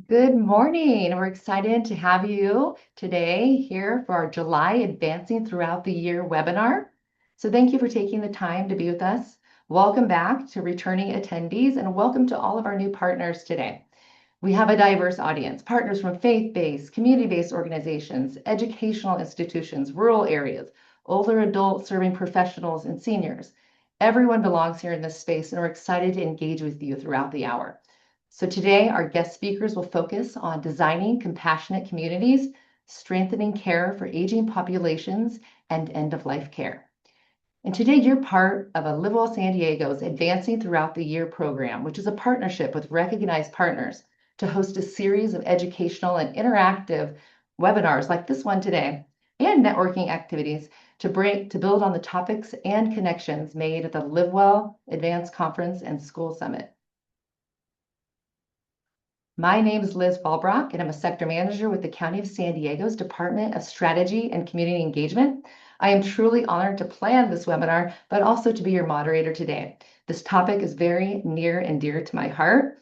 Good morning. We're excited to have you today here for our July Advancing Throughout the Year webinar. So thank you for taking the time to be with us. Welcome back to returning attendees and welcome to all of our new partners today. We have a diverse audience, partners from faith-based, community-based organizations, educational institutions, rural areas, older adults serving professionals and seniors. Everyone belongs here in this space and we're excited to engage with you throughout the hour. So today, our guest speakers will focus on designing compassionate communities, strengthening care for aging populations, and end-of-life care. And today, you're part of a Live Well San Diego's Advancing Throughout the Year program, which is a partnership with recognized partners to host a series of educational and interactive webinars like this one today, and networking activities to build on the topics and connections made at the Live Well Advanced Conference and School Summit. My name is Liz Falbrock, and I'm a sector manager with the County of San Diego's Department of Strategy and Community Engagement. I am truly honored to plan this webinar, but also to be your moderator today. This topic is very near and dear to my heart.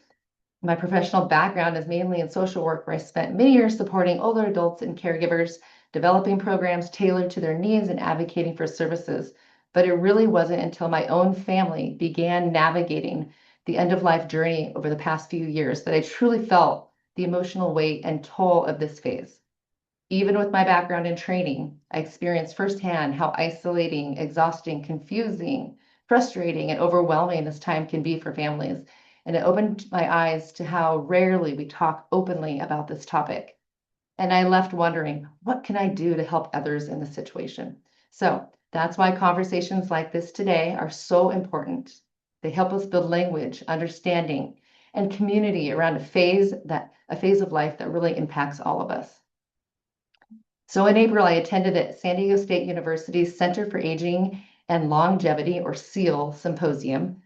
My professional background is mainly in social work, where I spent many years supporting older adults and caregivers, developing programs tailored to their needs and advocating for services. But it really wasn't until my own family began navigating the end-of-life journey over the past few years that I truly felt the emotional weight and toll of this phase. Even with my background in training, I experienced firsthand how isolating, exhausting, confusing, frustrating, and overwhelming this time can be for families. And it opened my eyes to how rarely we talk openly about this topic. And I left wondering, what can I do to help others in this situation? So that's why conversations like this today are so important. They help us build language, understanding, and community around a phase of life that really impacts all of us. So in April, I attended at San Diego State University's Center for Aging and Longevity, or SEAL, symposium,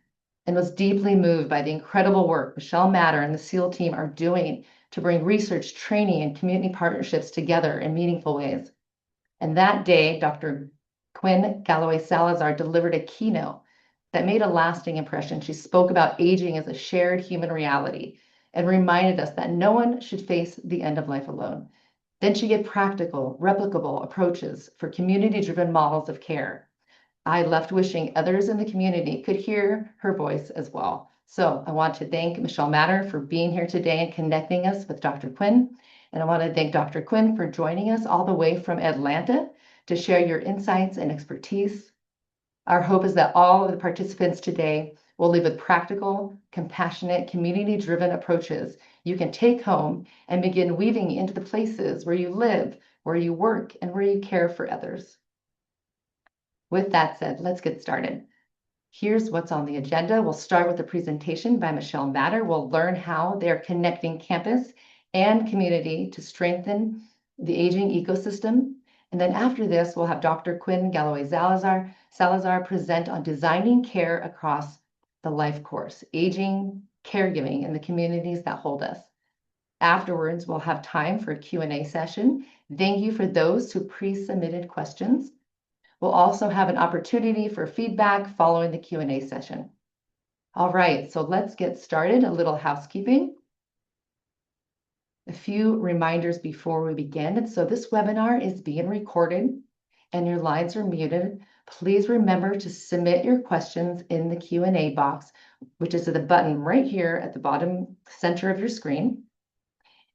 and was deeply moved by the incredible work Michelle Matter and the SEAL team are doing to bring research, training, and community partnerships together in meaningful ways. And that day, Dr. Quinn Galloway Salazar delivered a keynote that made a lasting impression. She spoke about aging as a shared human reality and reminded us that no one should face the end of life alone. Then she gave practical, replicable approaches for community-driven models of care. I left wishing others in the community could hear her voice as well. So I want to thank Michelle Matter for being here today and connecting us with Dr. Quinn. And I want to thank Dr. Quinn for joining us all the way from Atlanta to share your insights and expertise. Our hope is that all of the participants today will leave with practical, compassionate, community-driven approaches you can take home and begin weaving into the places where you live, where you work, and where you care for others. With that said, let's get started. Here's what's on the agenda. We'll start with a presentation by Michelle Matter. We'll learn how they're connecting campus and community to strengthen the aging ecosystem. And then after this, we'll have Dr. Quinn Galloway Salazar present on designing care across the life course, aging, caregiving, and the communities that hold us. Afterwards, we'll have time for a Q&A session. Thank you for those who pre-submitted questions. We'll also have an opportunity for feedback following the Q&A session. All right, so let's get started. A little housekeeping. A few reminders before we begin. So this webinar is being recorded and your lines are muted. Please remember to submit your questions in the Q&A box, which is at the button right here at the bottom center of your screen.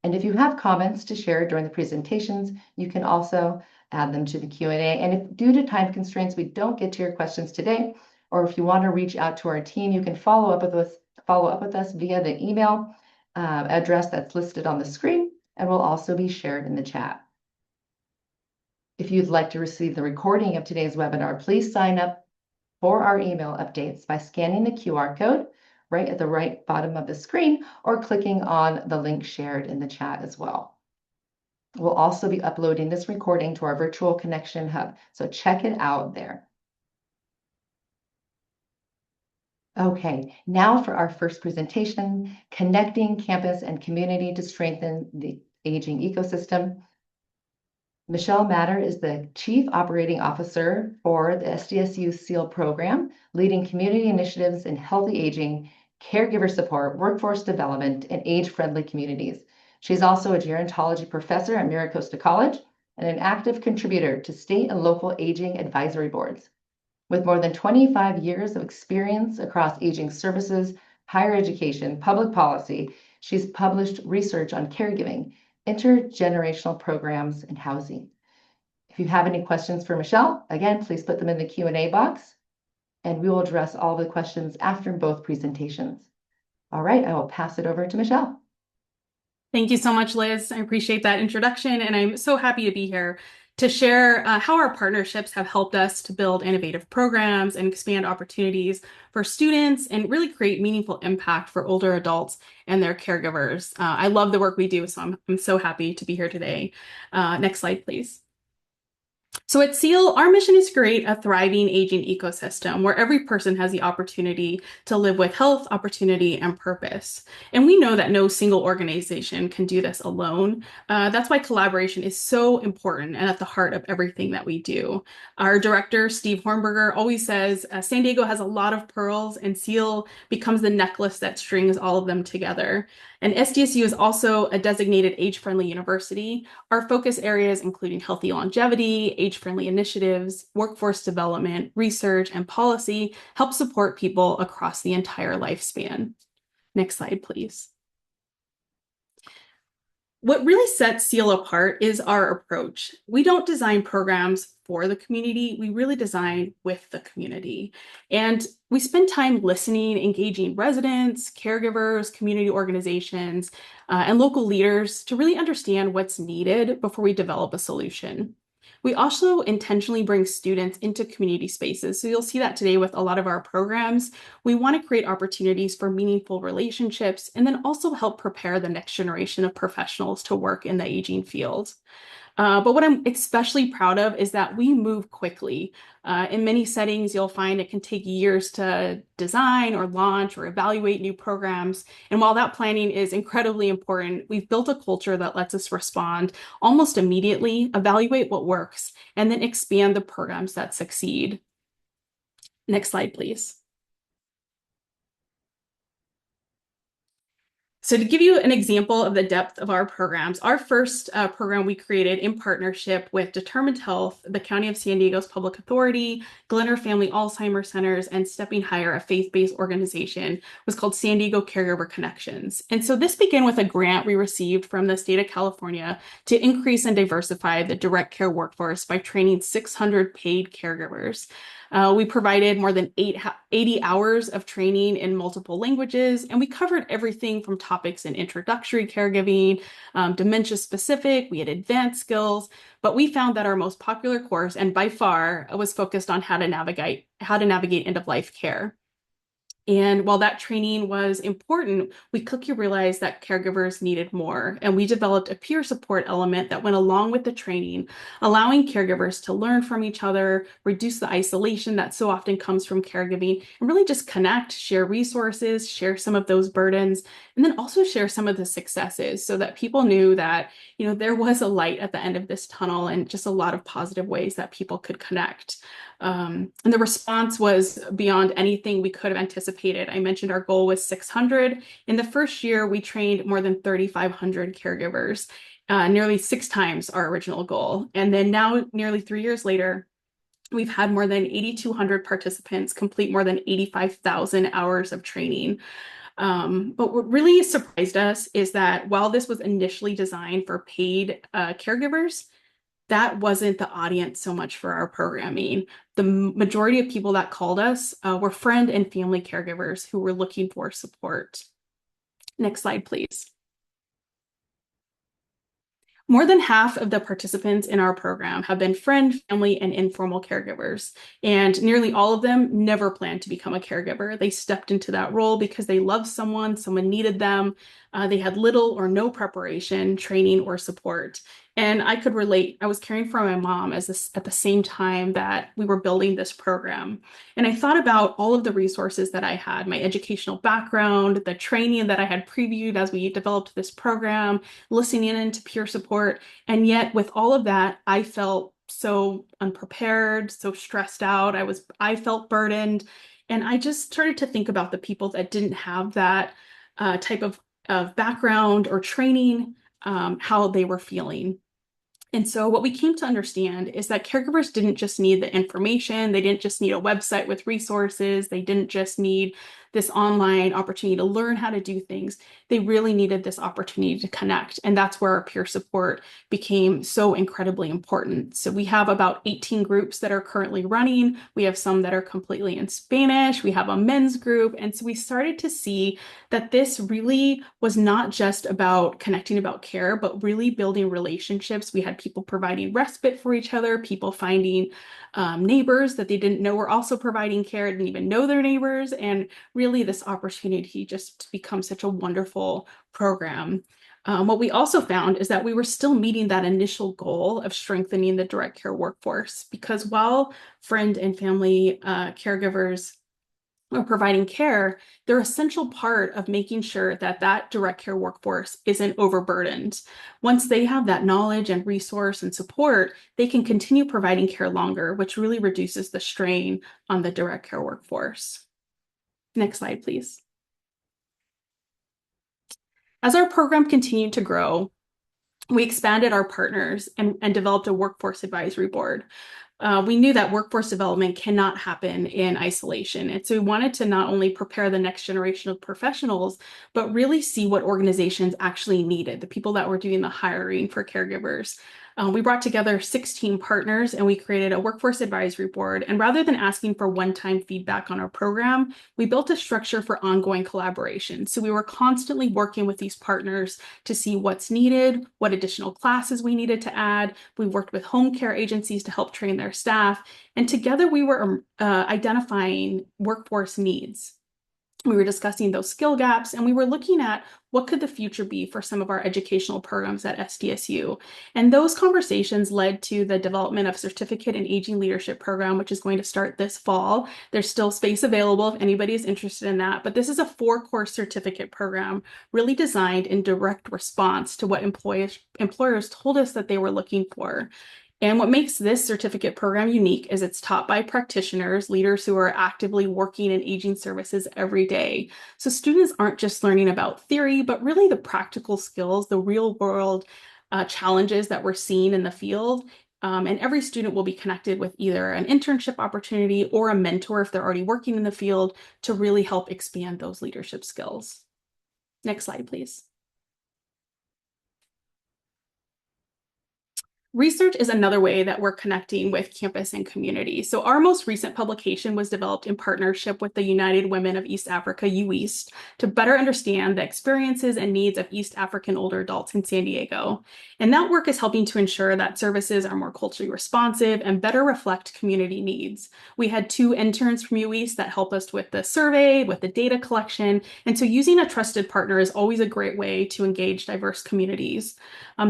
And if you have comments to share during the presentations, you can also add them to the Q&A. And if due to time constraints, we don't get to your questions today, or if you want to reach out to our team, you can follow up with us via the email address that's listed on the screen, and will also be shared in the chat. If you'd like to receive the recording of today's webinar, please sign up for our email updates by scanning the QR code right at the right bottom of the screen or clicking on the link shared in the chat as well. We'll also be uploading this recording to our virtual connection hub, so check it out there. Okay, now for our first presentation, Connecting Campus and Community to Strengthen the Aging Ecosystem. Michelle Matter is the Chief Operating Officer for the SDSU SEAL program, leading community initiatives in healthy aging caregiver support, workforce development, and age-friendly communities. She's also a gerontology professor at MiraCosta College and an active contributor to state and local aging advisory boards. With more than 25 years of experience across aging services, higher education, public policy, she's published research on caregiving, intergenerational programs, and housing. If you have any questions for Michelle, again, please put them in the Q&A box, and we will address all the questions after both presentations. All right, I will pass it over to Michelle. Thank you so much, Liz. I appreciate that introduction, and I'm so happy to be here to share how our partnerships have helped us to build innovative programs and expand opportunities for students and really create meaningful impact for older adults and their caregivers. I love the work we do, so I'm so happy to be here today. Next slide, please. So at SEAL, our mission is to create a thriving aging ecosystem where every person has the opportunity to live with health, opportunity, and purpose. And we know that no single organization can do this alone. That's why collaboration is so important and at the heart of everything that we do. Our director, Steve Hornberger, always says, San Diego has a lot of pearls and SEAL becomes the necklace that strings all of them together. And SDSU is also a designated age-friendly university. Our focus areas including healthy longevity, age-friendly initiatives, workforce development, research, and policy help support people across the entire lifespan. Next slide, please. What really sets SEAL apart is our approach. We don't design programs for the community, we really design with the community. And we spend time listening, engaging residents, caregivers, community organizations, and local leaders to really understand what's needed before we develop a solution. We also intentionally bring students into community spaces. So you'll see that today with a lot of our programs. We want to create opportunities for meaningful relationships and then also help prepare the next generation of professionals to work in the aging field. But what I'm especially proud of is that we move quickly. In many settings, you'll find it can take years to design or launch or evaluate new programs. And while that planning is incredibly important, we've built a culture that lets us respond almost immediately, evaluate what works, and then expand the programs that succeed. Next slide, please. So to give you an example of the depth of our programs, our first program we created in partnership with Determined Health, the County of San Diego's Public Authority, Glenner Family Alzheimer's Centers, and Stepping Higher, a faith-based organization, was called San Diego Caregiver Connections. And so this began with a grant we received from the state of California to increase and diversify the direct care workforce by training 600 paid caregivers. We provided more than 80 hours of training in multiple languages, and we covered everything from topics in introductory caregiving, dementia specific, we had advanced skills, but we found that our most popular course, and by far, was focused on how to navigate end-of-life care. And while that training was important, we quickly realized that caregivers needed more. And we developed a peer support element that went along with the training, allowing caregivers to learn from each other, reduce the isolation that so often comes from caregiving, and really just connect, share resources, share some of those burdens, and then also share some of the successes so that people knew that, there was a light at the end of this tunnel and just a lot of positive ways that people could connect. And the response was beyond anything we could have anticipated. I mentioned our goal was 600. In the first year, we trained more than 3,500 caregivers, nearly 6 times our original goal. And then now, nearly 3 years later, we've had more than 8,200 participants complete more than 85,000 hours of training. But what really surprised us is that while this was initially designed for paid caregivers, that wasn't the audience so much for our programming. The majority of people that called us were friend and family caregivers who were looking for support. Next slide, please. More than half of the participants in our program have been friend, family, and informal caregivers, and nearly all of them never planned to become a caregiver. They stepped into that role because they loved someone needed them. They had little or no preparation, training, or support. And I could relate. I was caring for my mom at the same time that we were building this program. And I thought about all of the resources that I had, my educational background, the training that I had previewed as we developed this program, listening in to peer support. And yet with all of that, I felt so unprepared, so stressed out. I felt burdened. And I just started to think about the people that didn't have that type of background or training, how they were feeling. And so what we came to understand is that caregivers didn't just need the information, they didn't just need a website with resources, they didn't just need this online opportunity to learn how to do things. They really needed this opportunity to connect. And that's where our peer support became so incredibly important. So we have about 18 groups that are currently running. We have some that are completely in Spanish. We have a men's group. And so we started to see that this really was not just about connecting about care, but really building relationships. We had people providing respite for each other, people finding neighbors that they didn't know were also providing care, didn't even know their neighbors, and really this opportunity just to become such a wonderful program. What we also found is that we were still meeting that initial goal of strengthening the direct care workforce, because while friend and family caregivers or providing care, they're an essential part of making sure that that direct care workforce isn't overburdened. Once they have that knowledge and resource and support, they can continue providing care longer, which really reduces the strain on the direct care workforce. Next slide, please. As our program continued to grow, we expanded our partners and developed a workforce advisory board. We knew that workforce development cannot happen in isolation. And so we wanted to not only prepare the next generation of professionals, but really see what organizations actually needed, the people that were doing the hiring for caregivers. We brought together 16 partners and we created a workforce advisory board. And rather than asking for one-time feedback on our program, we built a structure for ongoing collaboration. So we were constantly working with these partners to see what's needed, what additional classes we needed to add. We worked with home care agencies to help train their staff. And together we were identifying workforce needs. We were discussing those skill gaps, and we were looking at what could the future be for some of our educational programs at SDSU. And those conversations led to the development of Certificate in Aging Leadership program, which is going to start this fall. There's still space available if anybody is interested in that, but this is a 4-course certificate program really designed in direct response to what employers told us that they were looking for. And what makes this certificate program unique is it's taught by practitioners, leaders who are actively working in aging services every day. So students aren't just learning about theory, but really the practical skills, the real world challenges that we're seeing in the field. And every student will be connected with either an internship opportunity or a mentor if they're already working in the field to really help expand those leadership skills. Next slide, please. Research is another way that we're connecting with campus and community. So our most recent publication was developed in partnership with the United Women of East Africa, UEAST, to better understand the experiences and needs of East African older adults in San Diego. And that work is helping to ensure that services are more culturally responsive and better reflect community needs. We had 2 interns from UEAST that helped us with the survey, with the data collection. And so using a trusted partner is always a great way to engage diverse communities.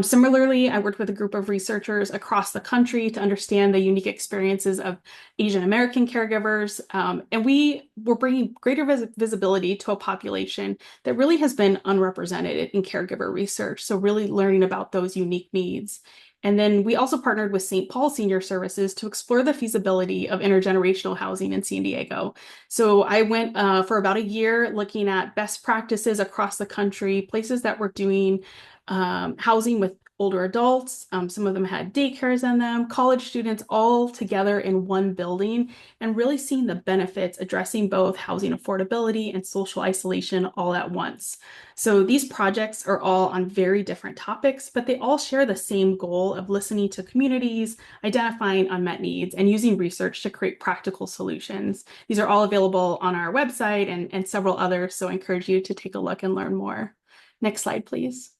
Similarly, I worked with a group of researchers across the country to understand the unique experiences of Asian American caregivers, and we were bringing greater visibility to a population that really has been unrepresented in caregiver research, so really learning about those unique needs. And then we also partnered with St. Paul Senior Services to explore the feasibility of intergenerational housing in San Diego. So I went for about a year looking at best practices across the country, places that were doing housing with older adults. Some of them had daycares in them, college students all together in one building, and really seeing the benefits addressing both housing affordability and social isolation all at once. So these projects are all on very different topics, but they all share the same goal of listening to communities, identifying unmet needs, and using research to create practical solutions. These are all available on our website and several others, so I encourage you to take a look and learn more. Next slide, please.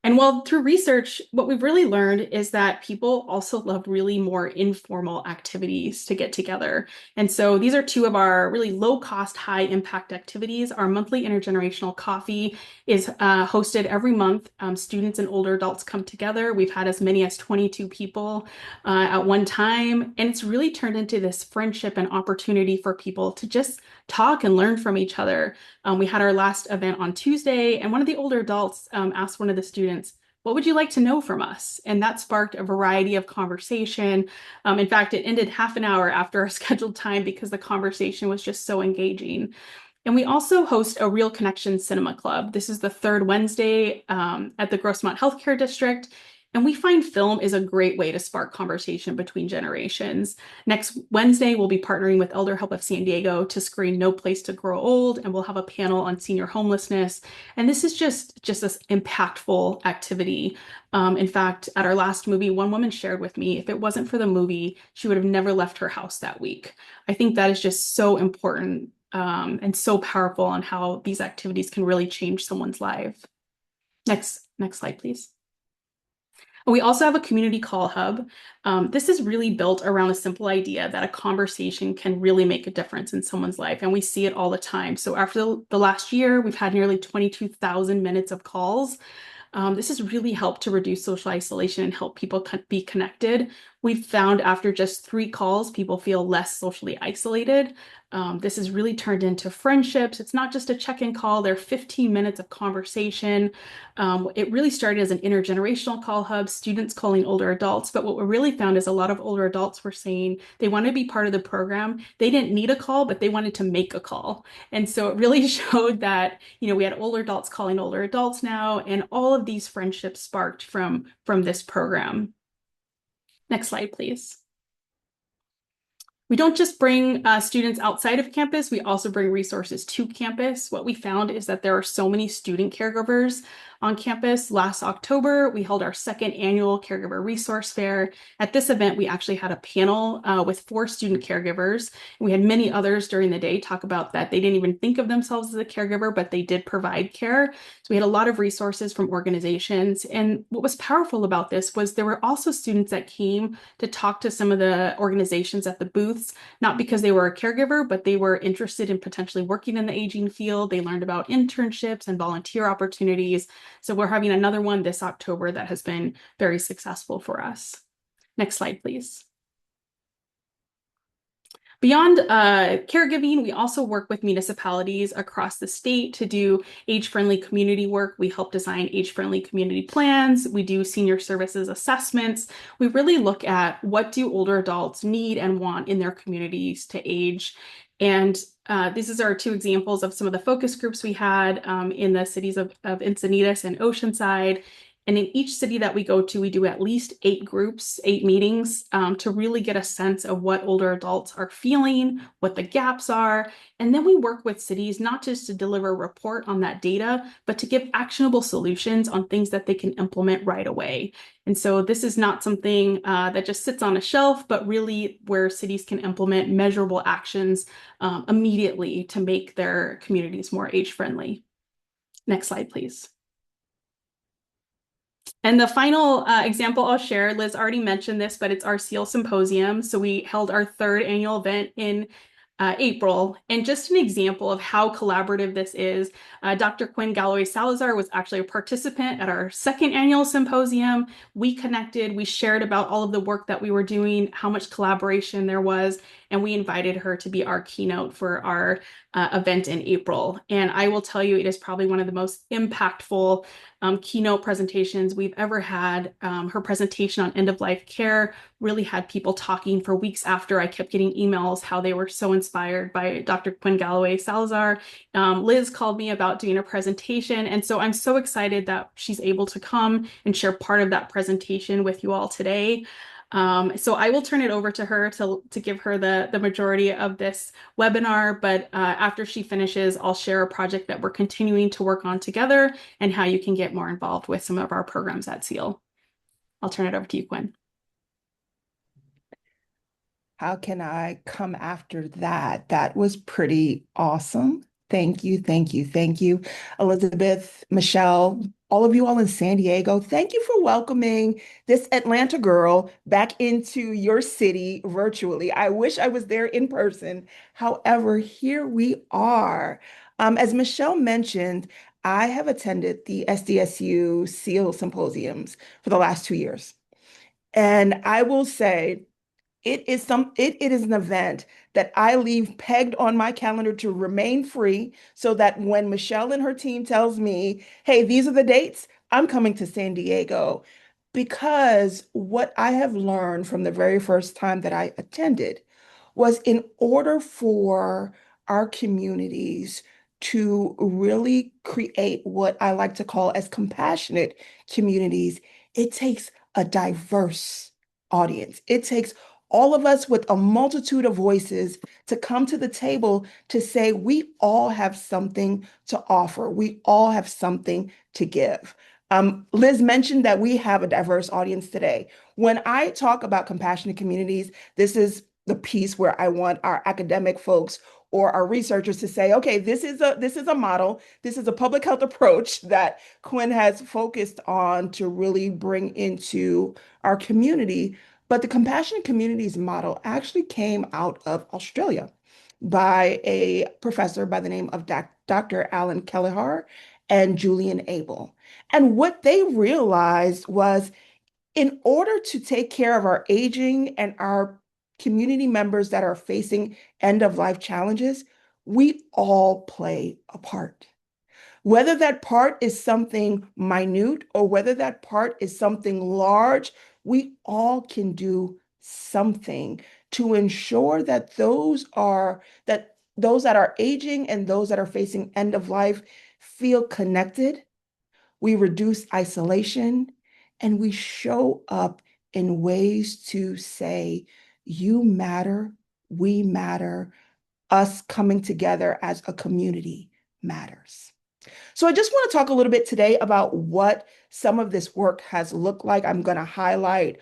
And well, through research, what we've really learned is that people also love really more informal activities to get together. And so these are 2 of our really low-cost, high-impact activities. Our monthly intergenerational coffee is hosted every month. Students and older adults come together. We've had as many as 22 people at one time. And it's really turned into this friendship and opportunity for people to just talk and learn from each other. We had our last event on Tuesday, and one of the older adults asked one of the students, what would you like to know from us? And that sparked a variety of conversation. In fact, it ended half an hour after our scheduled time because the conversation was just so engaging. And we also host a Real Connection Cinema Club. This is the third Wednesday at the Grossmont Healthcare District. And we find film is a great way to spark conversation between generations. Next Wednesday, we'll be partnering with Elder Help of San Diego to screen No Place to Grow Old, and we'll have a panel on senior homelessness. And this is just this impactful activity. In fact, at our last movie, one woman shared with me, if it wasn't for the movie, she would have never left her house that week. I think that is just so important and so powerful on how these activities can really change someone's life. Next slide, please. We also have a community call hub. This is really built around a simple idea that a conversation can really make a difference in someone's life, and we see it all the time. So after the last year, we've had nearly 22,000 minutes of calls. This has really helped to reduce social isolation and help people be connected. We've found after just 3 calls, people feel less socially isolated. This has really turned into friendships. It's not just a check-in call. They're 15 minutes of conversation. It really started as an intergenerational call hub, students calling older adults. But what we really found is a lot of older adults were saying they want to be part of the program. They didn't need a call, but they wanted to make a call. And so it really showed that, we had older adults calling older adults now, and all of these friendships sparked from this program. Next slide, please. We don't just bring students outside of campus, we also bring resources to campus. What we found is that there are so many student caregivers on campus. Last October, we held our 2nd annual Caregiver Resource Fair. At this event, we actually had a panel with 4 student caregivers. We had many others during the day talk about that they didn't even think of themselves as a caregiver, but they did provide care. So we had a lot of resources from organizations. And what was powerful about this was there were also students that came to talk to some of the organizations at the booths, not because they were a caregiver, but they were interested in potentially working in the aging field. They learned about internships and volunteer opportunities. So we're having another one this October that has been very successful for us. Next slide, please. Beyond caregiving, we also work with municipalities across the state to do age-friendly community work. We help design age-friendly community plans. We do senior services assessments. We really look at what do older adults need and want in their communities to age. And these are 2 examples of some of the focus groups we had in the cities of Encinitas and Oceanside. And in each city that we go to, we do at least 8 groups, 8 meetings to really get a sense of what older adults are feeling, what the gaps are. And then we work with cities not just to deliver a report on that data, but to give actionable solutions on things that they can implement right away. And so this is not something that just sits on a shelf, but really where cities can implement measurable actions immediately to make their communities more age-friendly. Next slide, please. And the final example I'll share, Liz already mentioned this, but it's our SEAL Symposium. So we held our 3rd annual event in April. And just an example of how collaborative this is, Dr. Quinn Galloway Salazar was actually a participant at our 2nd annual symposium. We connected, we shared about all of the work that we were doing, how much collaboration there was, and we invited her to be our keynote for our event in April. And I will tell you, it is probably one of the most impactful keynote presentations we've ever had. Her presentation on end-of-life care really had people talking for weeks after. I kept getting emails how they were so inspired by Dr. Quinn Galloway Salazar. Liz called me about doing a presentation. And so I'm so excited that she's able to come and share part of that presentation with you all today. So I will turn it over to her to give her the majority of this webinar, but after she finishes, I'll share a project that we're continuing to work on together and how you can get more involved with some of our programs at SEAL. I'll turn it over to you, Quinn. How can I come after that? That was pretty awesome. Thank you, thank you, thank you, Elizabeth, Michelle, all of you all in San Diego. Thank you for welcoming this Atlanta girl back into your city virtually. I wish I was there in person. However, here we are. As Michelle mentioned, I have attended the SDSU SEAL symposiums for the last 2 years. And I will say, it is an event that I leave pegged on my calendar to remain free so that when Michelle and her team tells me, hey, these are the dates, I'm coming to San Diego. Because what I have learned from the very first time that I attended was in order for our communities to really create what I like to call as compassionate communities, it takes a diverse audience. It takes all of us with a multitude of voices to come to the table to say we all have something to offer. We all have something to give. Liz mentioned that we have a diverse audience today. When I talk about compassionate communities, this is the piece where I want our academic folks or our researchers to say, okay, this is a model, this is a public health approach that Quinn has focused on to really bring into our community. But the compassionate communities model actually came out of Australia by a professor by the name of Dr. Alan Kelleher and Julian Abel. And what they realized was in order to take care of our aging and our community members that are facing end of life challenges, we all play a part. Whether that part is something minute or whether that part is something large, we all can do something to ensure that those that are aging and those that are facing end of life feel connected, we reduce isolation, and we show up in ways to say, you matter, we matter, us coming together as a community matters. So I just want to talk a little bit today about what some of this work has looked like. I'm going to highlight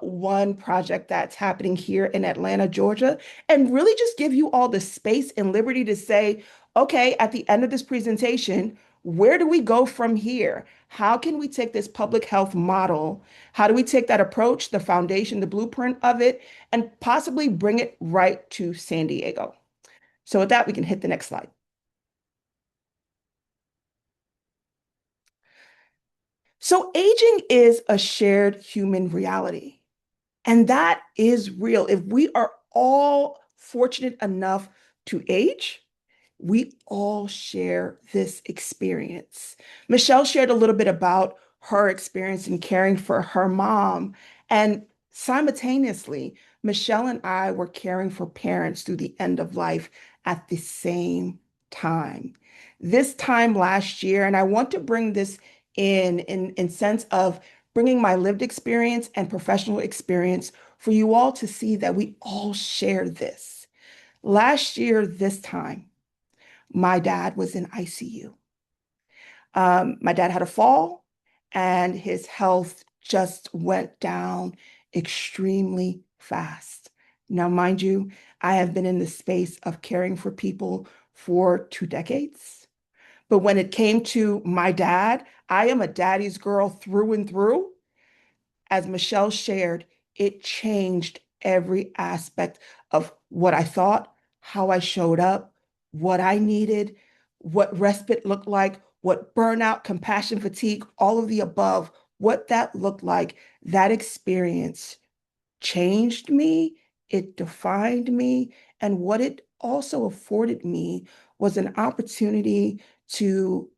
one project that's happening here in Atlanta, Georgia, and really just give you all the space and liberty to say, okay, at the end of this presentation, where do we go from here? How can we take this public health model? How do we take that approach, the foundation, the blueprint of it, and possibly bring it right to San Diego? So with that, we can hit the next slide. So aging is a shared human reality, and that is real. If we are all fortunate enough to age, we all share this experience. Michelle shared a little bit about her experience in caring for her mom, and simultaneously, Michelle and I were caring for parents through the end of life at the same time. This time last year, and I want to bring this in sense of bringing my lived experience and professional experience for you all to see that we all share this. Last year, this time, my dad was in ICU. My dad had a fall and his health just went down extremely fast. Now, mind you, I have been in the space of caring for people for 2 decades. But when it came to my dad, I am a daddy's girl through and through. As Michelle shared, it changed every aspect of what I thought, how I showed up, what I needed, what respite looked like, what burnout, compassion, fatigue, all of the above, what that looked like. That experience changed me, it defined me, and what it also afforded me was an opportunity to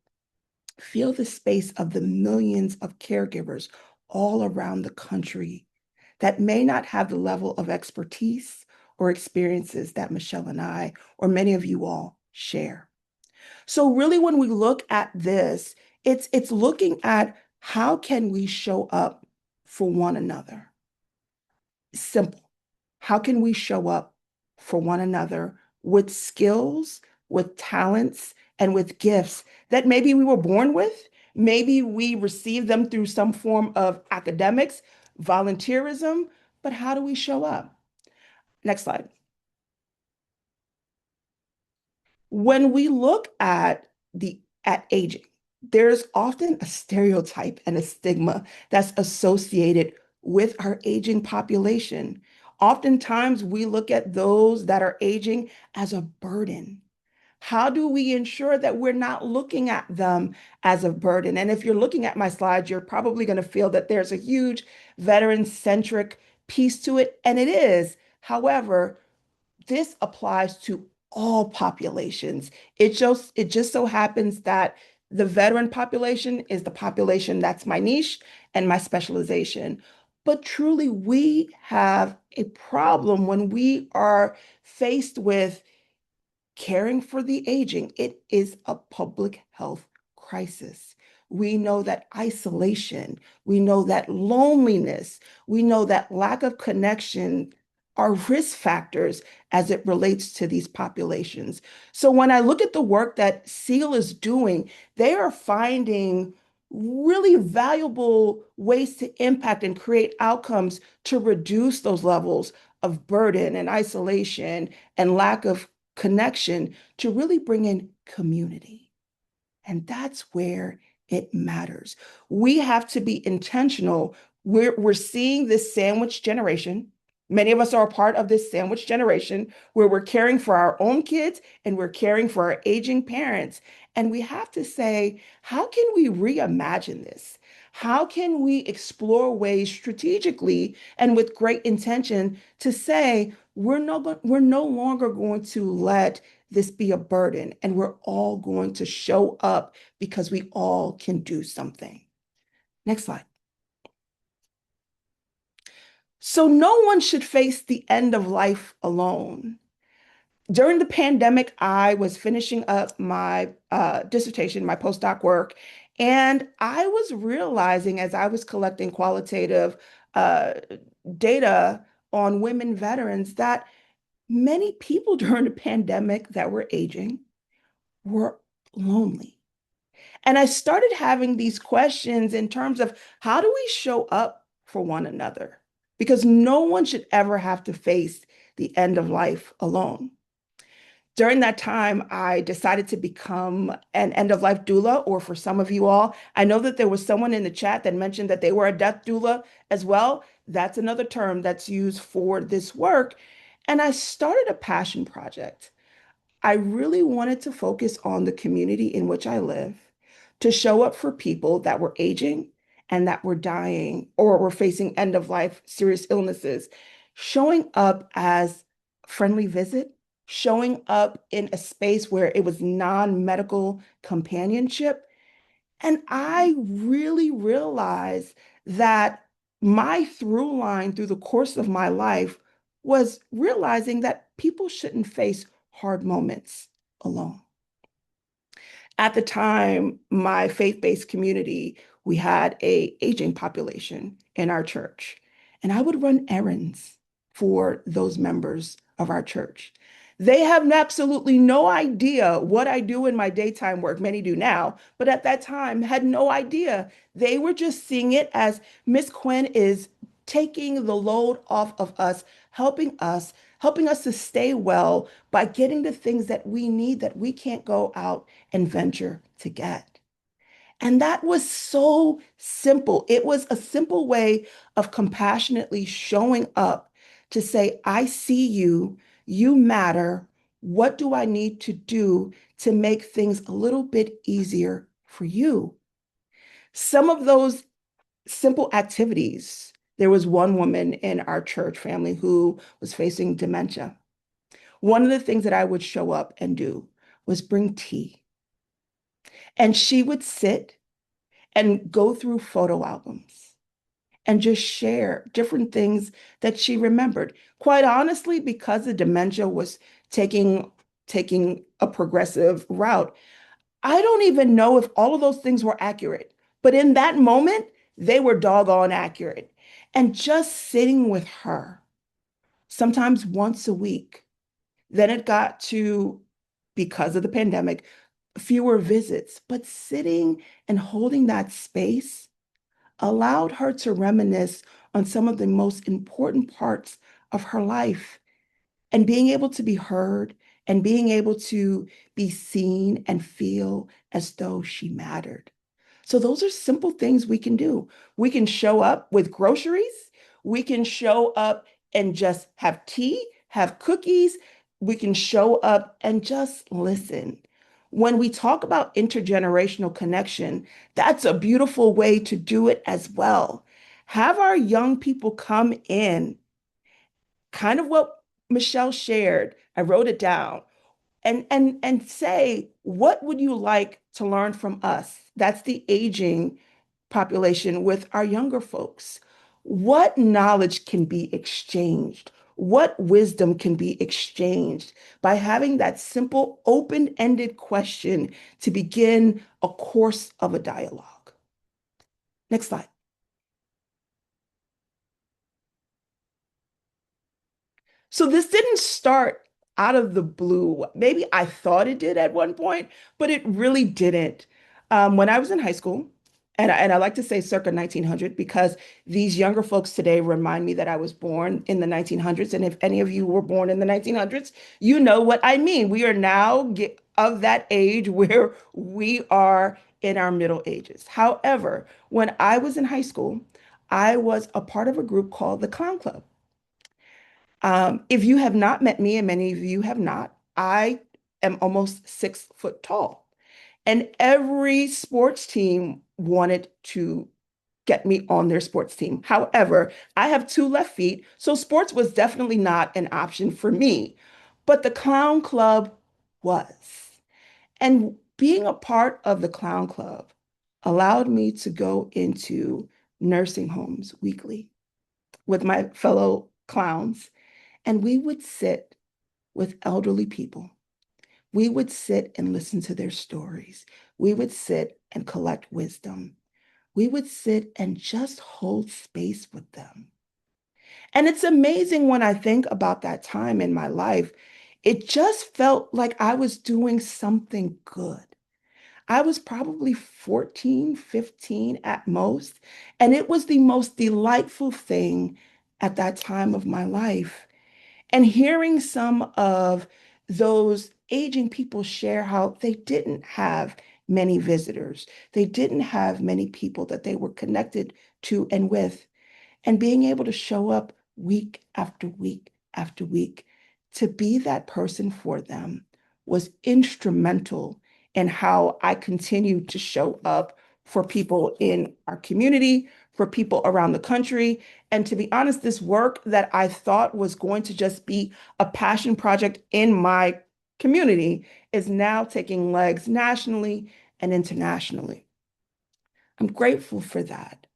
feel the space of the millions of caregivers all around the country that may not have the level of expertise or experiences that Michelle and I, or many of you all, share. So really, when we look at this, it's looking at how can we show up for one another? Simple. How can we show up for one another with skills, with talents, and with gifts that maybe we were born with? Maybe we received them through some form of academics, volunteerism, but how do we show up? Next slide. When we look at aging, there's often a stereotype and a stigma that's associated with our aging population. Oftentimes, we look at those that are aging as a burden. How do we ensure that we're not looking at them as a burden? And if you're looking at my slides, you're probably going to feel that there's a huge veteran-centric piece to it, and it is. However, this applies to all populations. It just so happens that the veteran population is the population that's my niche and my specialization. But truly, we have a problem when we are faced with caring for the aging. It is a public health crisis. We know that isolation, we know that loneliness, we know that lack of connection are risk factors as it relates to these populations. So when I look at the work that SEAL is doing, they are finding really valuable ways to impact and create outcomes to reduce those levels of burden and isolation and lack of connection, to really bring in community. And that's where it matters. We have to be intentional. We're seeing this sandwich generation. Many of us are a part of this sandwich generation where we're caring for our own kids and we're caring for our aging parents. And we have to say, how can we reimagine this? How can we explore ways strategically and with great intention to say, we're no longer going to let this be a burden, and we're all going to show up because we all can do something. Next slide. So no one should face the end of life alone. During the pandemic, I was finishing up my dissertation, my postdoc work, and I was realizing as I was collecting qualitative uh, data on women veterans that many people during the pandemic that were aging were lonely. And I started having these questions in terms of how do we show up for one another? Because no one should ever have to face the end of life alone. During that time, I decided to become an end of life doula, or for some of you all, I know that there was someone in the chat that mentioned that they were a death doula as well. That's another term that's used for this work. And I started a passion project. I really wanted to focus on the community in which I live, to show up for people that were aging and that were dying or were facing end of life serious illnesses, showing up as a friendly visit, showing up in a space where it was non-medical companionship. And I really realized that my through line through the course of my life was realizing that people shouldn't face hard moments alone. At the time, my faith-based community, we had a aging population in our church, and I would run errands for those members of our church. They have absolutely no idea what I do in my daytime work. Many do now, but at that time had no idea. They were just seeing it as Miss Quinn is taking the load off of us, helping us to stay well by getting the things that we need that we can't go out and venture to get. And that was so simple. It was a simple way of compassionately showing up to say, I see you, you matter. What do I need to do to make things a little bit easier for you? Some of those simple activities. There was one woman in our church family who was facing dementia. One of the things that I would show up and do was bring tea. And she would sit and go through photo albums and just share different things that she remembered. Quite honestly, because the dementia was taking a progressive route, I don't even know if all of those things were accurate. But in that moment, they were doggone accurate. And just sitting with her, sometimes once a week, then it got to, because of the pandemic, fewer visits, but sitting and holding that space allowed her to reminisce on some of the most important parts of her life, and being able to be heard and being able to be seen and feel as though she mattered. So those are simple things we can do. We can show up with groceries. We can show up and just have tea, have cookies. We can show up and just listen. When we talk about intergenerational connection, that's a beautiful way to do it as well. Have our young people come in, kind of what Michelle shared. I wrote it down and say, what would you like to learn from us? That's the aging population with our younger folks. What knowledge can be exchanged? What wisdom can be exchanged by having that simple open-ended question to begin a course of a dialogue? Next slide. So this didn't start out of the blue. Maybe I thought it did at one point, but it really didn't. When I was in high school, and I like to say circa 1900 because these younger folks today remind me that I was born in the 1900s. And if any of you were born in the 1900s, you know what I mean. We are now of that age where we are in our middle ages. However, when I was in high school, I was a part of a group called the Clown Club. If you have not met me, and many of you have not, I am almost 6 foot tall. And every sports team wanted to get me on their sports team. However, I have 2 left feet, so sports was definitely not an option for me. But the Clown Club was. And being a part of the Clown Club allowed me to go into nursing homes weekly with my fellow clowns, and we would sit with elderly people. We would sit and listen to their stories. We would sit and collect wisdom. We would sit and just hold space with them. And it's amazing when I think about that time in my life, it just felt like I was doing something good. I was probably 14, 15 at most, and it was the most delightful thing at that time of my life. And hearing some of those aging people share how they didn't have many visitors, they didn't have many people that they were connected to and with, and being able to show up week after week after week to be that person for them was instrumental in how I continued to show up for people in our community, for people around the country. And to be honest, this work that I thought was going to just be a passion project in my community is now taking legs nationally and internationally. I'm grateful for that.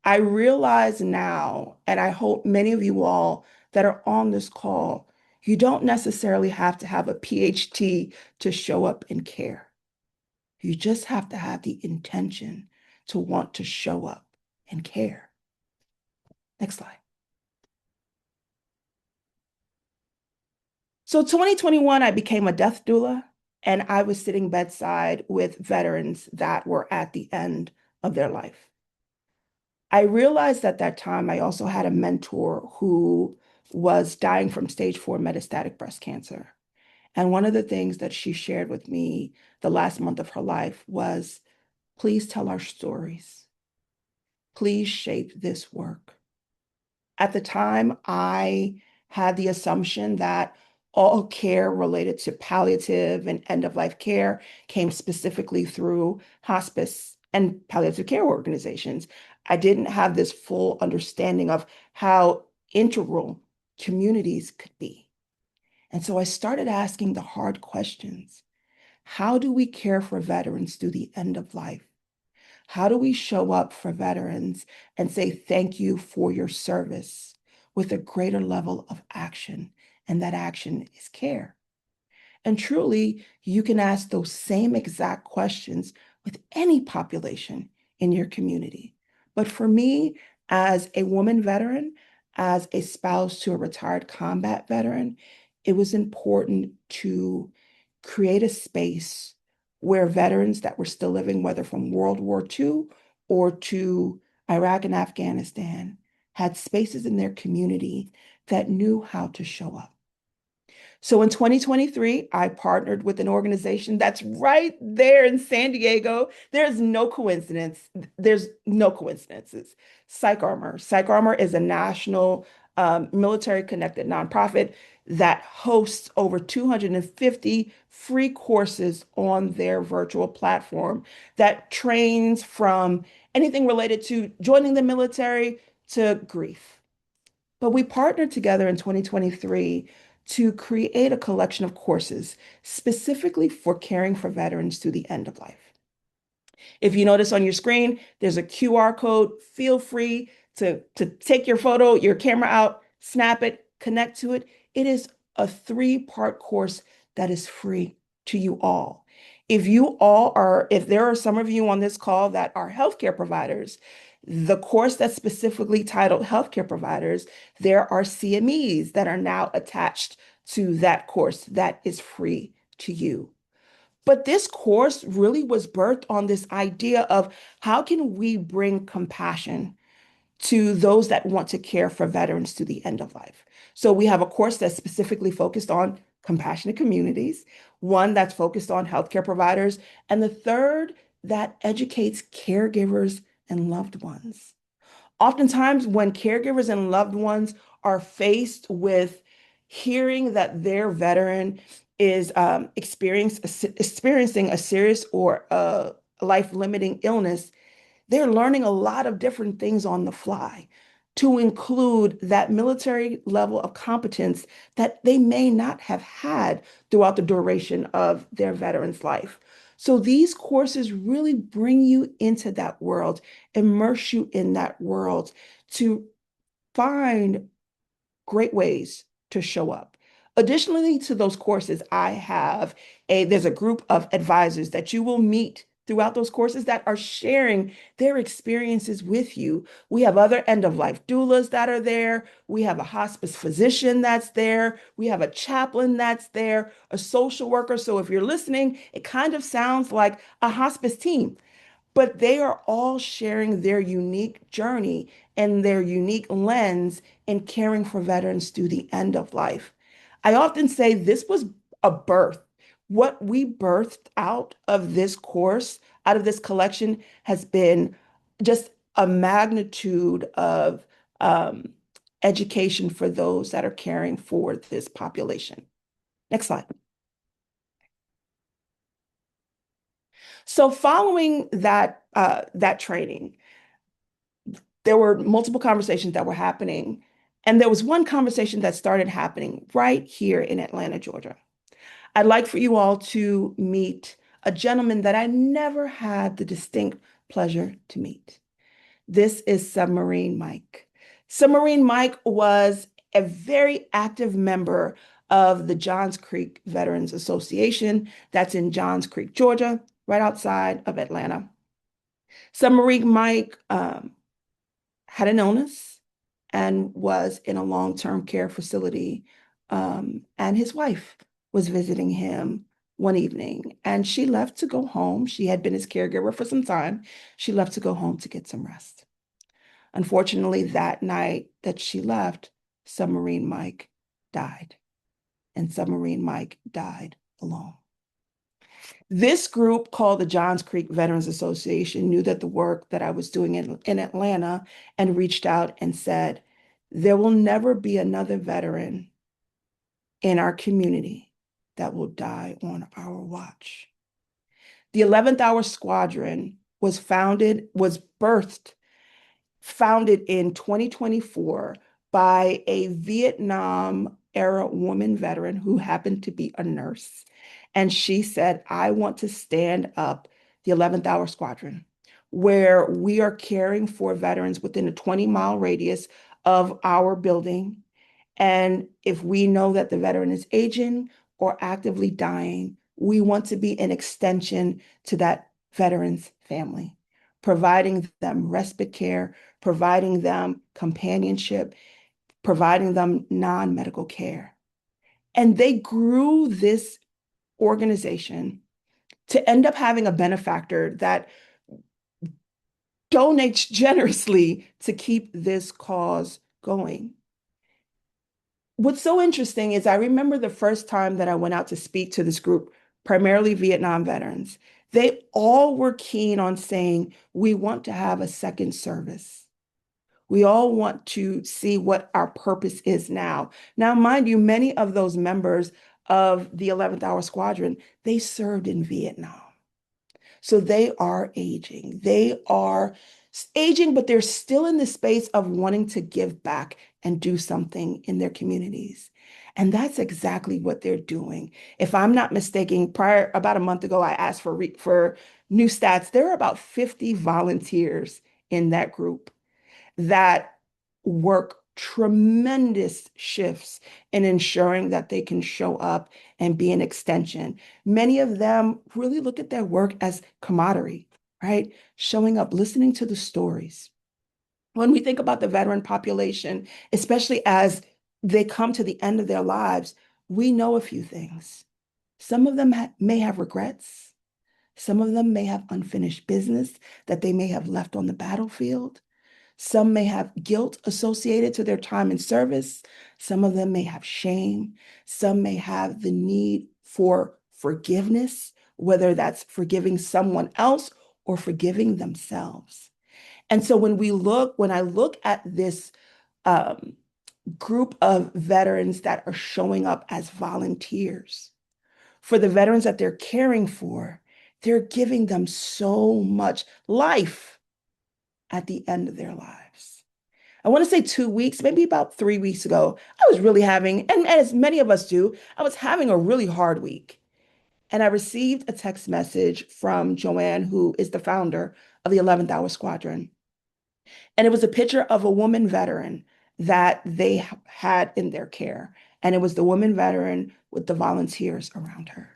I realize now, and I hope many of you all that are on this call, you don't necessarily have to have a PhD to show up and care. You just have to have the intention to want to show up and care. Next slide. So 2021, I became a death doula, and I was sitting bedside with veterans that were at the end of their life. I realized at that time I also had a mentor who was dying from stage 4 metastatic breast cancer. And one of the things that she shared with me the last month of her life was, please tell our stories. Please shape this work. At the time, I had the assumption that all care related to palliative and end-of-life care came specifically through hospice and palliative care organizations. I didn't have this full understanding of how integral communities could be. And so I started asking the hard questions. How do we care for veterans through the end of life? How do we show up for veterans and say thank you for your service with a greater level of action? And that action is care. And truly, you can ask those same exact questions with any population in your community. But for me, as a woman veteran, as a spouse to a retired combat veteran, it was important to create a space where veterans that were still living, whether from World War II or to Iraq and Afghanistan, had spaces in their community that knew how to show up. So in 2023, I partnered with an organization that's right there in San Diego. There's no coincidence. There's no coincidences. PsychArmor. PsychArmor is a national military connected nonprofit that hosts over 250 free courses on their virtual platform that trains from anything related to joining the military to grief. But we partnered together in 2023 to create a collection of courses specifically for caring for veterans through the end of life. If you notice on your screen, there's a QR code. Feel free to take your photo, your camera out, snap it, connect to it. It is a 3-part course that is free to you all. If there are some of you on this call that are healthcare providers, the course that's specifically titled Healthcare Providers, there are CMEs that are now attached to that course that is free to you. But this course really was birthed on this idea of how can we bring compassion to those that want to care for veterans to the end of life. So we have a course that's specifically focused on compassionate communities, one that's focused on healthcare providers, and the third that educates caregivers and loved ones. Oftentimes, when caregivers and loved ones are faced with hearing that their veteran is experiencing a serious or a life-limiting illness, they're learning a lot of different things on the fly, to include that military level of competence that they may not have had throughout the duration of their veteran's life. So these courses really bring you into that world, immerse you in that world to find great ways to show up. Additionally to those courses, there's a group of advisors that you will meet throughout those courses that are sharing their experiences with you. We have other end-of-life doulas that are there. We have a hospice physician that's there. We have a chaplain that's there, a social worker. So if you're listening, it kind of sounds like a hospice team, but they are all sharing their unique journey and their unique lens in caring for veterans through the end of life. I often say this was a birth. What we birthed out of this course, out of this collection, has been just a magnitude of education for those that are caring for this population. Next slide. So following that training, there were multiple conversations that were happening, and there was one conversation that started happening right here in Atlanta, Georgia. I'd like for you all to meet a gentleman that I never had the distinct pleasure to meet. This is Submarine Mike. Submarine Mike was a very active member of the Johns Creek Veterans Association. That's in Johns Creek, Georgia, right outside of Atlanta. Submarine Mike had an illness and was in a long-term care facility, and his wife was visiting him one evening, and she left to go home. She had been his caregiver for some time. She left to go home to get some rest. Unfortunately, that night that she left, Submarine Mike died, and Submarine Mike died alone. This group, called the Johns Creek Veterans Association, knew that the work that I was doing in Atlanta, and reached out and said, there will never be another veteran in our community that will die on our watch. The 11th Hour Squadron was founded in 2024 by a Vietnam era woman veteran who happened to be a nurse. And she said, I want to stand up the 11th Hour Squadron, where we are caring for veterans within a 20-mile radius of our building. And if we know that the veteran is aging or actively dying, we want to be an extension to that veteran's family, providing them respite care, providing them companionship, providing them non-medical care. And they grew this organization to end up having a benefactor that donates generously to keep this cause going. What's so interesting is I remember the first time that I went out to speak to this group, primarily Vietnam veterans. They all were keen on saying, we want to have a second service. We all want to see what our purpose is now. Now, mind you, many of those members of the 11th Hour Squadron, they served in Vietnam. So they are aging. They are aging, but they're still in the space of wanting to give back and do something in their communities. And that's exactly what they're doing. If I'm not mistaken, about a month ago, I asked for new stats. There are about 50 volunteers in that group that work tremendous shifts in ensuring that they can show up and be an extension. Many of them really look at their work as camaraderie, right? Showing up, listening to the stories. When we think about the veteran population, especially as they come to the end of their lives, we know a few things. Some of them may have regrets. Some of them may have unfinished business that they may have left on the battlefield. Some may have guilt associated to their time in service. Some of them may have shame. Some may have the need for forgiveness, whether that's forgiving someone else or forgiving themselves. And so when I look at this um, group of veterans that are showing up as volunteers, for the veterans that they're caring for, they're giving them so much life at the end of their lives. I want to say 2 weeks, maybe about 3 weeks ago, I was really having, and as many of us do, I was having a really hard week. And I received a text message from Joanne, who is the founder of the 11th Hour Squadron. And it was a picture of a woman veteran that they had in their care. And it was the woman veteran with the volunteers around her.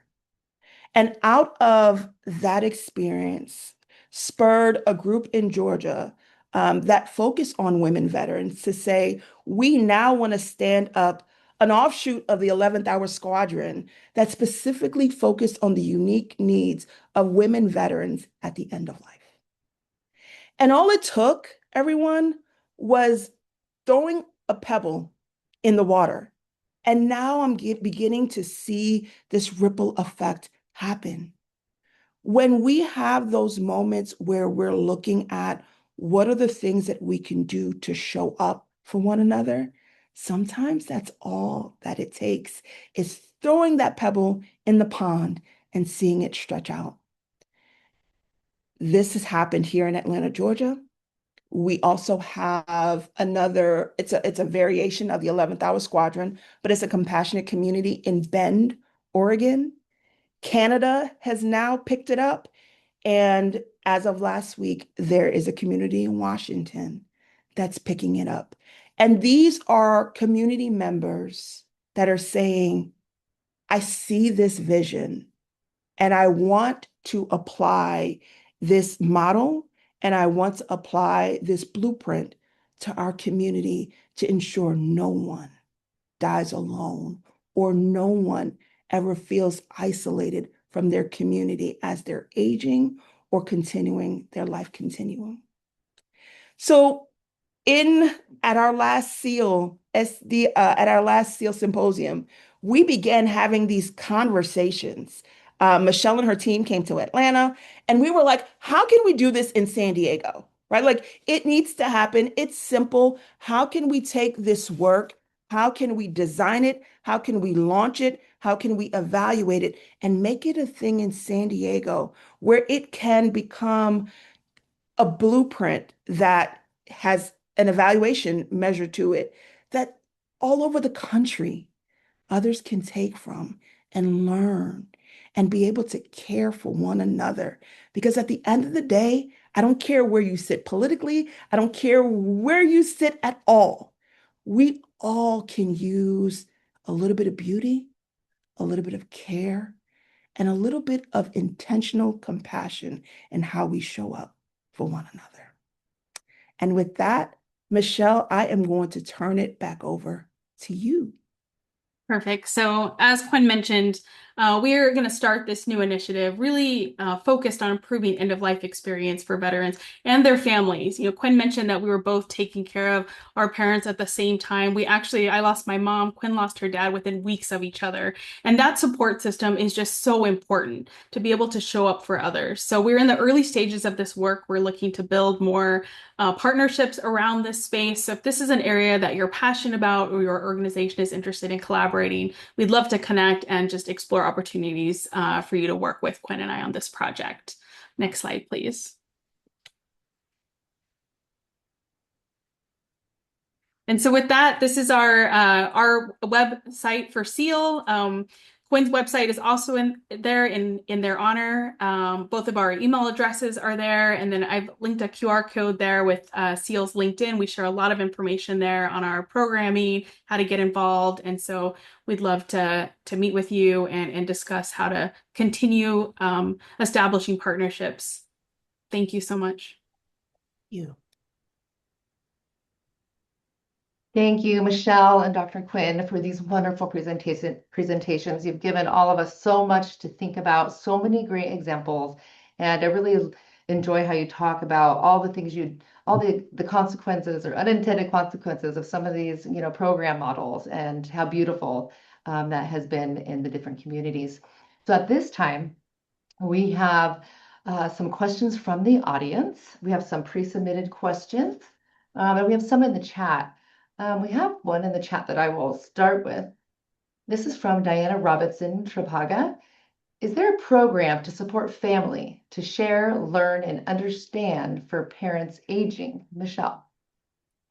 And out of that experience, spurred a group in Georgia that focused on women veterans to say, we now want to stand up an offshoot of the 11th Hour Squadron that specifically focused on the unique needs of women veterans at the end of life. And all it took, everyone, was throwing a pebble in the water. And now I'm beginning to see this ripple effect happen. When we have those moments where we're looking at what are the things that we can do to show up for one another, sometimes that's all that it takes is throwing that pebble in the pond and seeing it stretch out. This has happened here in Atlanta, Georgia. We also have another, it's a variation of the 11th Hour Squadron, but it's a compassionate community in Bend, Oregon. Canada has now picked it up. And as of last week, there is a community in Washington that's picking it up. And these are community members that are saying, I see this vision and I want to apply this model and I want to apply this blueprint to our community to ensure no one dies alone or no one ever feels isolated from their community as they're aging or continuing their life continuum. So at our last SEAL symposium, we began having these conversations. Michelle and her team came to Atlanta, and we were like, how can we do this in San Diego? Right? Like it needs to happen. It's simple. How can we take this work? How can we design it? How can we launch it? How can we evaluate it and make it a thing in San Diego where it can become a blueprint that has an evaluation measure to it that all over the country others can take from and learn and be able to care for one another. Because at the end of the day, I don't care where you sit politically, I don't care where you sit at all. We all can use a little bit of beauty, a little bit of care, and a little bit of intentional compassion in how we show up for one another. And with that, Michelle, I am going to turn it back over to you. Perfect. So as Quinn mentioned, we're going to start this new initiative really focused on improving end-of-life experience for veterans and their families. You know, Quinn mentioned that we were both taking care of our parents at the same time. I lost my mom, Quinn lost her dad within weeks of each other. And that support system is just so important to be able to show up for others. So we're in the early stages of this work. We're looking to build more partnerships around this space. So if this is an area that you're passionate about or your organization is interested in collaborating, we'd love to connect and just explore opportunities for you to work with Quinn and I on this project. Next slide, please. And so with that, this is our website for SEAL. Quinn's website is also in their honor. Both of our email addresses are there. And then I've linked a QR code there with SEAL's LinkedIn. We share a lot of information there on our programming, how to get involved. And so we'd love to meet with you and discuss how to continue establishing partnerships. Thank you so much. You. Thank you, Michelle and Dr. Quinn, for these wonderful presentations. You've given all of us so much to think about, so many great examples. And I really enjoy how you talk about all the things all the consequences or unintended consequences of some of these, program models, and how beautiful that has been in the different communities. So at this time, we have some questions from the audience. We have some pre-submitted questions, and we have some in the chat. We have one in the chat that I will start with. This is from Diana Robinson Trapaga. Is there a program to support family to share, learn, and understand for parents aging? Michelle.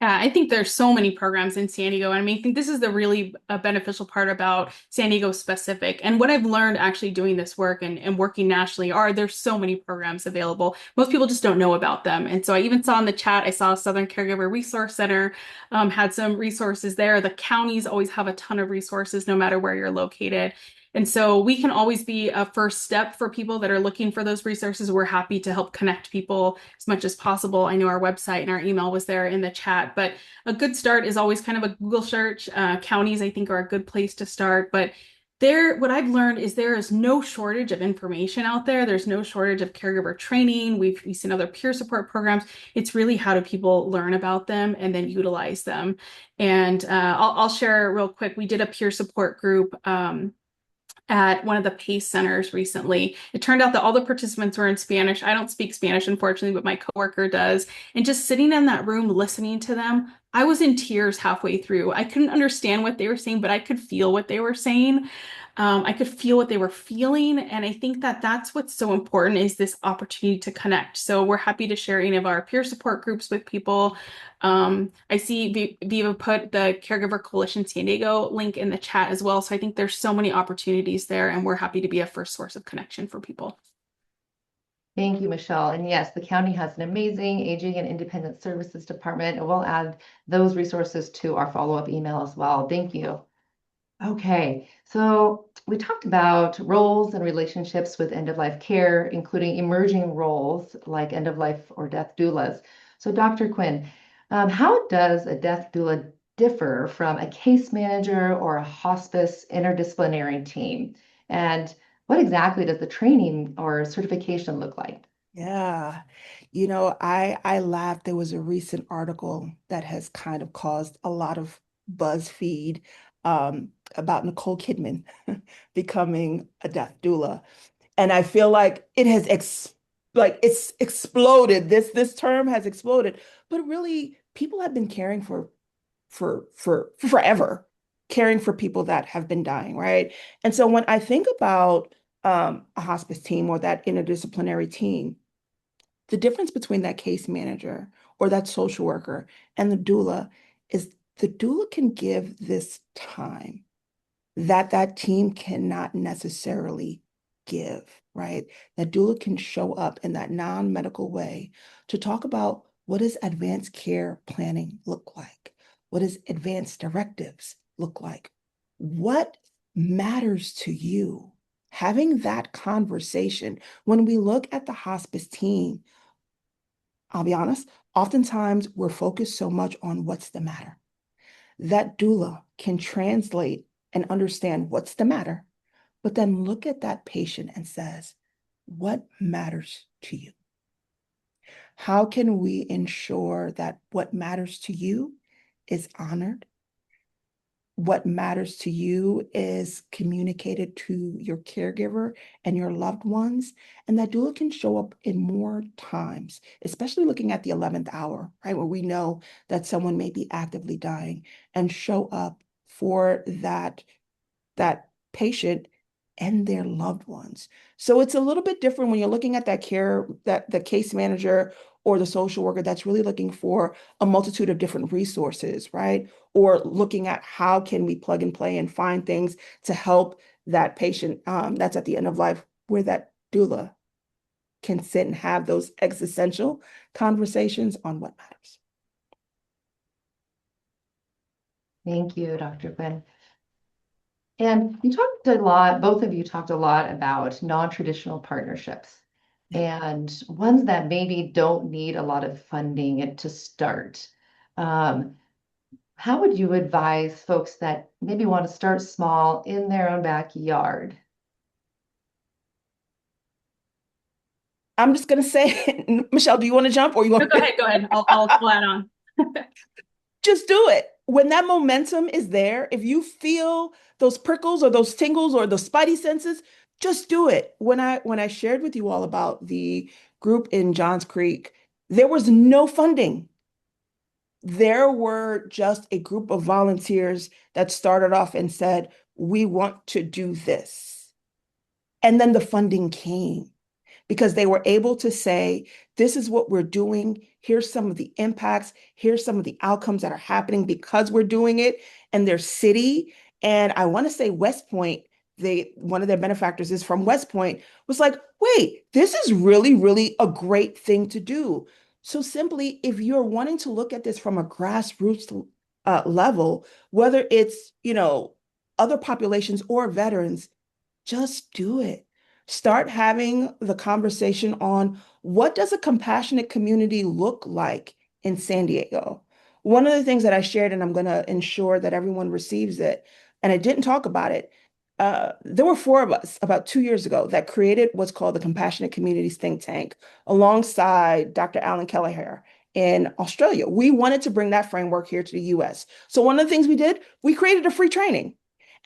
I think there's so many programs in San Diego. I mean, I think this is the really beneficial part about San Diego specific. And what I've learned actually doing this work and working nationally there's so many programs available. Most people just don't know about them. And so I even saw in the chat, I saw Southern Caregiver Resource Center had some resources there. The counties always have a ton of resources no matter where you're located. And so we can always be a first step for people that are looking for those resources. We're happy to help connect people as much as possible. I know our website and our email was there in the chat, but a good start is always kind of a Google search. Counties, I think, are a good place to start. But what I've learned is there is no shortage of information out there. There's no shortage of caregiver training. We've seen other peer support programs. It's really how do people learn about them and then utilize them. And I'll share real quick. We did a peer support group at one of the PACE centers recently. It turned out that all the participants were in Spanish. I don't speak Spanish, unfortunately, but my coworker does. And just sitting in that room listening to them, I was in tears halfway through. I couldn't understand what they were saying, but I could feel what they were saying. I could feel what they were feeling. And I think that that's what's so important is this opportunity to connect. So we're happy to share any of our peer support groups with people. I see Viva put the Caregiver Coalition San Diego link in the chat as well. So I think there's so many opportunities there, and we're happy to be a first source of connection for people. Thank you, Michelle. And yes, the county has an amazing Aging and Independent Services department, and we'll add those resources to our follow-up email as well. Thank you. Okay, so we talked about roles and relationships with end-of-life care, including emerging roles like end-of-life or death doulas. So Dr. Quinn, how does a death doula differ from a case manager or a hospice interdisciplinary team? And what exactly does the training or certification look like? Yeah. I laughed. There was a recent article that has kind of caused a lot of BuzzFeed about Nicole Kidman becoming a death doula. And I feel like it has it's exploded. This term has exploded. But really, people have been caring for forever, caring for people that have been dying, right? And so when I think about a hospice team or that interdisciplinary team, the difference between that case manager or that social worker and the doula is the doula can give this time that team cannot necessarily give, right? That doula can show up in that non-medical way to talk about what does advanced care planning look like? What does advanced directives look like? What matters to you? Having that conversation, when we look at the hospice team, I'll be honest, oftentimes we're focused so much on what's the matter. That doula can translate and understand what's the matter, but then look at that patient and says, what matters to you? How can we ensure that what matters to you is honored? What matters to you is communicated to your caregiver and your loved ones, and that doula can show up in more times, especially looking at the 11th hour, right, where we know that someone may be actively dying, and show up for that patient and their loved ones. So it's a little bit different when you're looking at that care, that the case manager or the social worker that's really looking for a multitude of different resources, right? Or looking at how can we plug and play and find things to help that patient that's at the end of life, where that doula can sit and have those existential conversations on what matters. Thank you, Dr. Quinn. And you talked a lot, both of you talked a lot about non-traditional partnerships and ones that maybe don't need a lot of funding to start. How would you advise folks that maybe want to start small in their own backyard? I'm just gonna say, Michelle, do you want to jump or you No, want go ahead, go ahead. I'll add on. just do it. When that momentum is there, if you feel those prickles or those tingles or the spidey senses, just do it. When I shared with you all about the group in Johns Creek, there was no funding. There were just a group of volunteers that started off and said, we want to do this. And then the funding came because they were able to say, this is what we're doing. Here's some of the impacts. Here's some of the outcomes that are happening because we're doing it in their city. And I want to say West Point, one of their benefactors is from West Point, was like, wait, this is really, really a great thing to do. So simply, if you're wanting to look at this from a grassroots level, whether it's, other populations or veterans, just do it. Start having the conversation on what does a compassionate community look like in San Diego? One of the things that I shared, and I'm going to ensure that everyone receives it, and I didn't talk about it. There were 4 of us about 2 years ago that created what's called the Compassionate Communities Think Tank alongside Dr. Alan Kelleher in Australia. We wanted to bring that framework here to the US. So one of the things we did, we created a free training.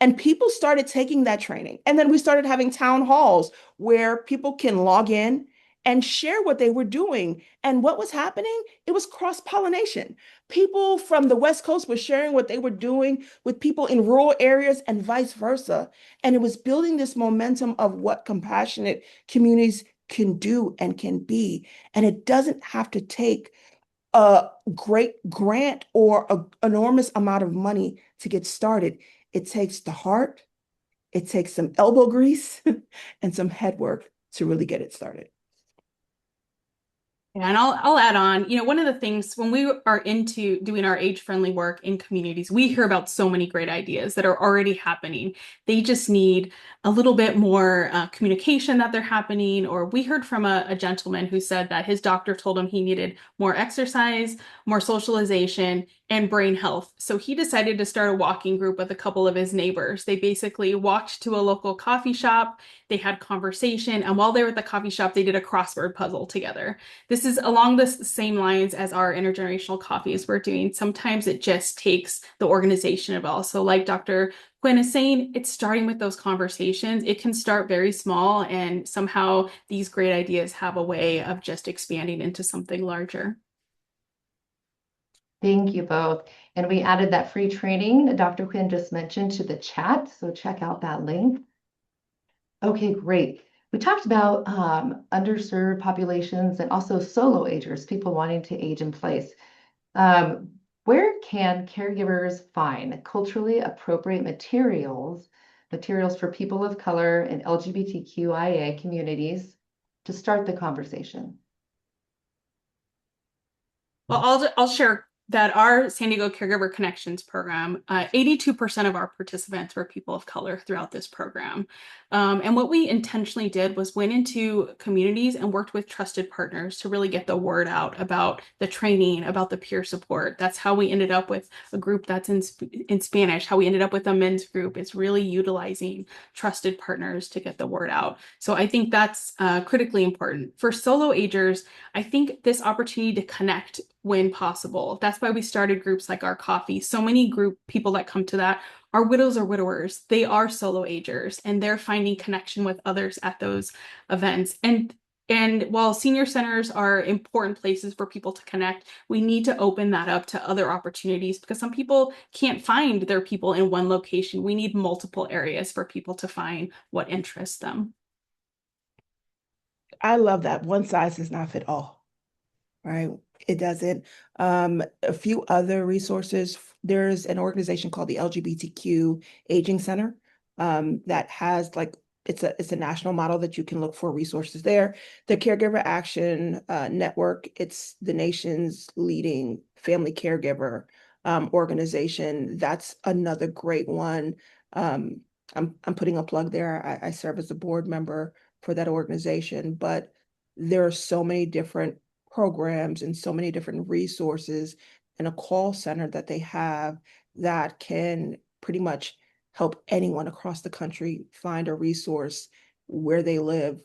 And people started taking that training. And then we started having town halls where people can log in and share what they were doing. And what was happening? It was cross-pollination. People from the West Coast were sharing what they were doing with people in rural areas and vice versa. And it was building this momentum of what compassionate communities can do and can be. And it doesn't have to take a great grant or an enormous amount of money to get started. It takes the heart, it takes some elbow grease and some head work to really get it started. Yeah, and I'll add on, one of the things when we are into doing our age-friendly work in communities, we hear about so many great ideas that are already happening. They just need a little bit more communication that they're happening. Or we heard from a gentleman who said that his doctor told him he needed more exercise, more socialization, and brain health. So he decided to start a walking group with a couple of his neighbors. They basically walked to a local coffee shop, they had conversation, and while they were at the coffee shop, they did a crossword puzzle together. This is along the same lines as our intergenerational coffees we're doing. Sometimes it just takes the organization of all. So like Dr. Quinn is saying, it's starting with those conversations. It can start very small, and somehow these great ideas have a way of just expanding into something larger. Thank you both. And we added that free training that Dr. Quinn just mentioned to the chat. So check out that link. Okay, great. We talked about underserved populations and also solo agers, people wanting to age in place. Where can caregivers find culturally appropriate materials for people of color and LGBTQIA communities to start the conversation? Well, I'll share that our San Diego Caregiver Connections program, 82% of our participants were people of color throughout this program. And what we intentionally did was went into communities and worked with trusted partners to really get the word out about the training, about the peer support. That's how we ended up with a group that's in Spanish, how we ended up with a men's group. It's really utilizing trusted partners to get the word out. So I think that's critically important. For solo agers, I think this opportunity to connect when possible. That's why we started groups like our coffee. So many group people that come to that are widows or widowers. They are solo agers and they're finding connection with others at those events. And And while senior centers are important places for people to connect, we need to open that up to other opportunities because some people can't find their people in one location. We need multiple areas for people to find what interests them. I love that. One size does not fit all, right? It doesn't. A few other resources. There's an organization called the LGBTQ Aging Center that has like it's a national model that you can look for resources there. The Caregiver Action Network, it's the nation's leading family caregiver organization. That's another great one. Um, I'm putting a plug there. I serve as a board member for that organization, but there are so many different programs and so many different resources and a call center that they have that can pretty much help anyone across the country find a resource where they live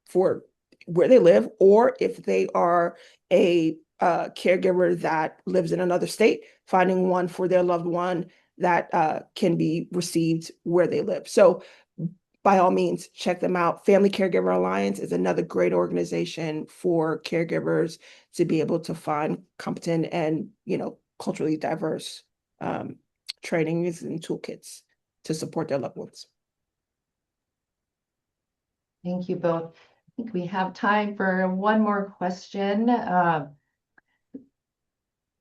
for where they live, or if they are a caregiver that lives in another state, finding one for their loved one that can be received where they live. So by all means, check them out. Family Caregiver Alliance is another great organization for caregivers to be able to find competent and, culturally diverse trainings and toolkits to support their loved ones. Thank you both. I think we have time for one more question.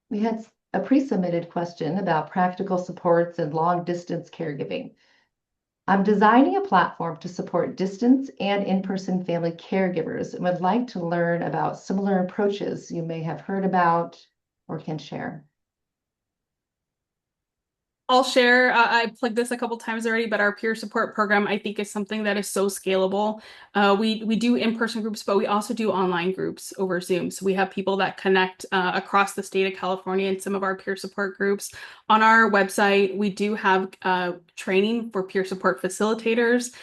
We had a pre-submitted question about practical supports and long-distance caregiving. I'm designing a platform to support distance and in-person family caregivers and would like to learn about similar approaches you may have heard about or can share. I'll share, I plugged this a couple times already, but our peer support program, I think, is something that is so scalable. We do in-person groups, but we also do online groups over Zoom. So we have people that connect across the state of California in some of our peer support groups. On our website, we do have training for peer support facilitators,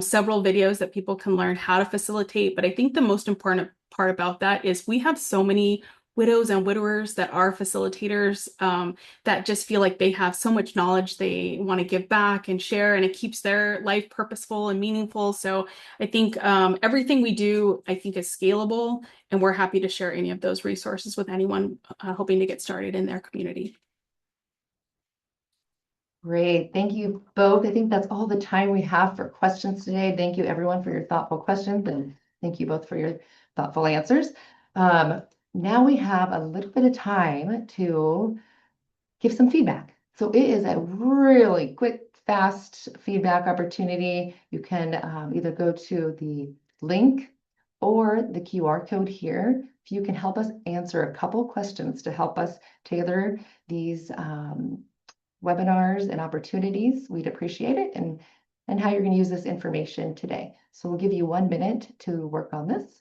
several videos that people can learn how to facilitate. But I think the most important part about that is we have so many widows and widowers that are facilitators that just feel like they have so much knowledge they want to give back and share, and it keeps their life purposeful and meaningful. So I think everything we do, I think, is scalable, and we're happy to share any of those resources with anyone hoping to get started in their community. Great. Thank you both. I think that's all the time we have for questions today. Thank you everyone for your thoughtful questions, and thank you both for your thoughtful answers. Now we have a little bit of time to give some feedback. So it is a really quick, fast feedback opportunity. You can either go to the link or the QR code here. If you can help us answer a couple questions to help us tailor these webinars and opportunities, we'd appreciate it, and how you're going to use this information today. So we'll give you 1 minute to work on this.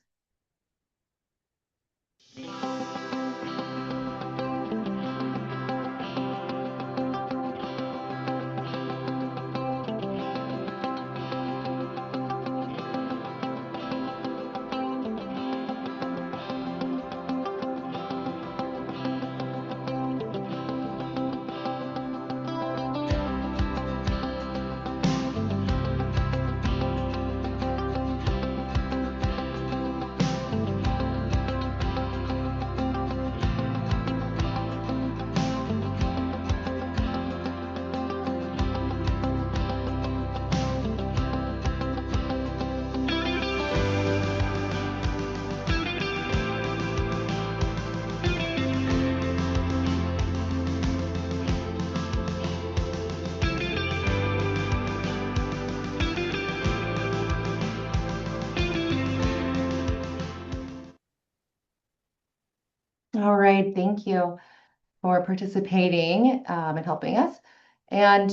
All right, thank you for participating and helping us. And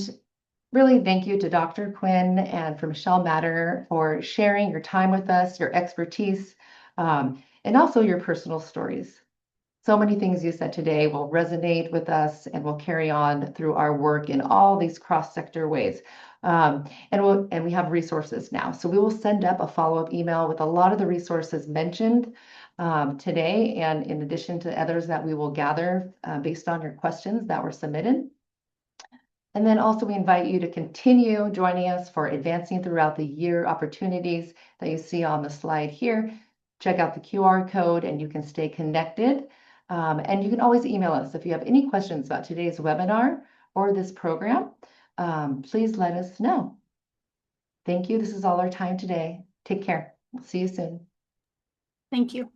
really thank you to Dr. Quinn and for Michelle Matter for sharing your time with us, your expertise, and also your personal stories. So many things you said today will resonate with us and will carry on through our work in all these cross-sector ways. And we have resources now. So we will send up a follow-up email with a lot of the resources mentioned today, and in addition to others that we will gather based on your questions that were submitted. And then also we invite you to continue joining us for advancing throughout the year opportunities that you see on the slide here. Check out the QR code and you can stay connected. And you can always email us if you have any questions about today's webinar or this program. Please let us know. Thank you. This is all our time today. Take care. We'll see you soon. Thank you.